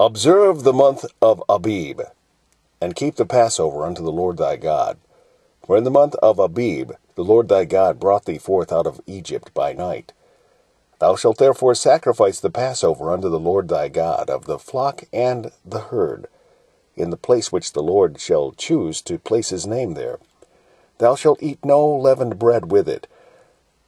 Observe the month of Abib, and keep the Passover unto the Lord thy God. For in the month of Abib the Lord thy God brought thee forth out of Egypt by night. Thou shalt therefore sacrifice the Passover unto the Lord thy God of the flock and the herd, in the place which the Lord shall choose to place his name there. Thou shalt eat no leavened bread with it.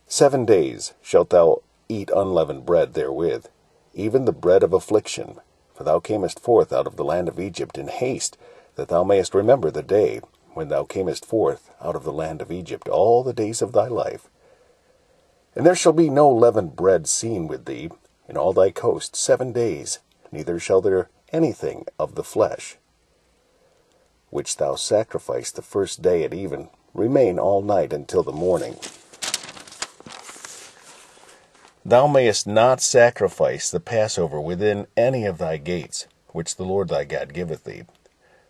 7 days shalt thou eat unleavened bread therewith, even the bread of affliction. For thou camest forth out of the land of Egypt in haste, that thou mayest remember the day when thou camest forth out of the land of Egypt all the days of thy life. And there shall be no leavened bread seen with thee in all thy coast 7 days, neither shall there anything of the flesh, which thou sacrifice the first day at even, remain all night until the morning. Thou mayest not sacrifice the Passover within any of thy gates, which the Lord thy God giveth thee.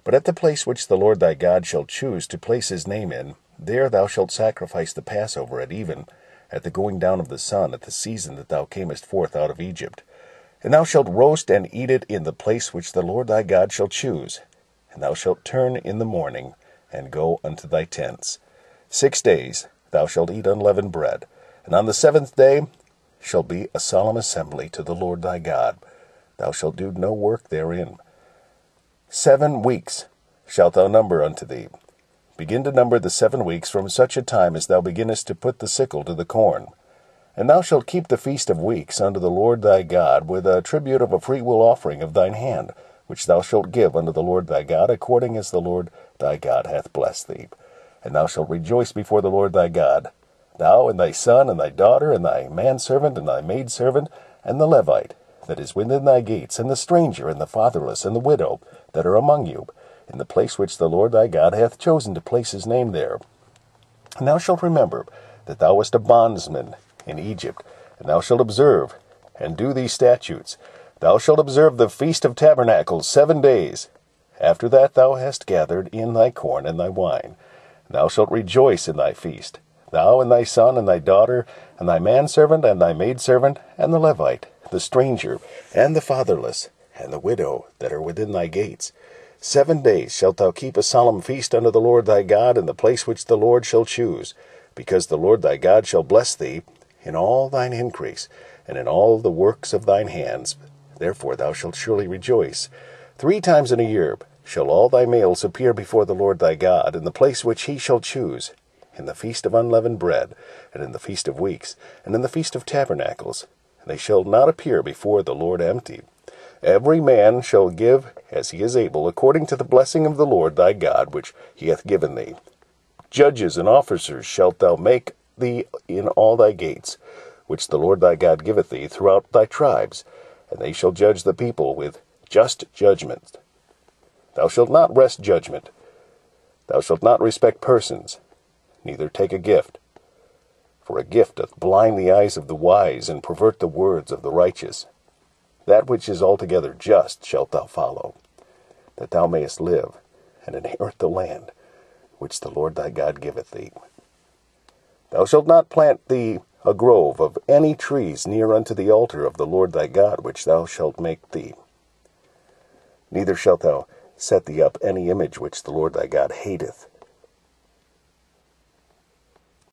But at the place which the Lord thy God shall choose to place his name in, there thou shalt sacrifice the Passover at even, at the going down of the sun, at the season that thou camest forth out of Egypt. And thou shalt roast and eat it in the place which the Lord thy God shall choose. And thou shalt turn in the morning, and go unto thy tents. 6 days thou shalt eat unleavened bread, and on the 7th day shall be a solemn assembly to the Lord thy God. Thou shalt do no work therein. 7 weeks shalt thou number unto thee. Begin to number the 7 weeks from such a time as thou beginnest to put the sickle to the corn. And thou shalt keep the feast of weeks unto the Lord thy God, with a tribute of a freewill offering of thine hand, which thou shalt give unto the Lord thy God, according as the Lord thy God hath blessed thee. And thou shalt rejoice before the Lord thy God, thou and thy son and thy daughter, and thy manservant and thy maidservant, and the Levite that is within thy gates, and the stranger, and the fatherless, and the widow that are among you, in the place which the Lord thy God hath chosen to place his name there. And thou shalt remember that thou wast a bondsman in Egypt, and thou shalt observe and do these statutes. Thou shalt observe the Feast of Tabernacles 7 days. After that thou hast gathered in thy corn and thy wine. Thou shalt rejoice in thy feast, thou and thy son and thy daughter, and thy manservant and thy maidservant, and the Levite, the stranger, and the fatherless, and the widow that are within thy gates. 7 days shalt thou keep a solemn feast unto the Lord thy God in the place which the Lord shall choose, because the Lord thy God shall bless thee in all thine increase, and in all the works of thine hands. Therefore thou shalt surely rejoice. 3 times in a year shall all thy males appear before the Lord thy God in the place which he shall choose, in the feast of unleavened bread, and in the feast of weeks, and in the feast of tabernacles. And they shall not appear before the Lord empty. Every man shall give as he is able, according to the blessing of the Lord thy God, which he hath given thee. Judges and officers shalt thou make thee in all thy gates, which the Lord thy God giveth thee throughout thy tribes, and they shall judge the people with just judgment. Thou shalt not wrest judgment. Thou shalt not respect persons, neither take a gift. For a gift doth blind the eyes of the wise, and pervert the words of the righteous. That which is altogether just shalt thou follow, that thou mayest live, and inherit the land which the Lord thy God giveth thee. Thou shalt not plant thee a grove of any trees near unto the altar of the Lord thy God, which thou shalt make thee. Neither shalt thou set thee up any image which the Lord thy God hateth.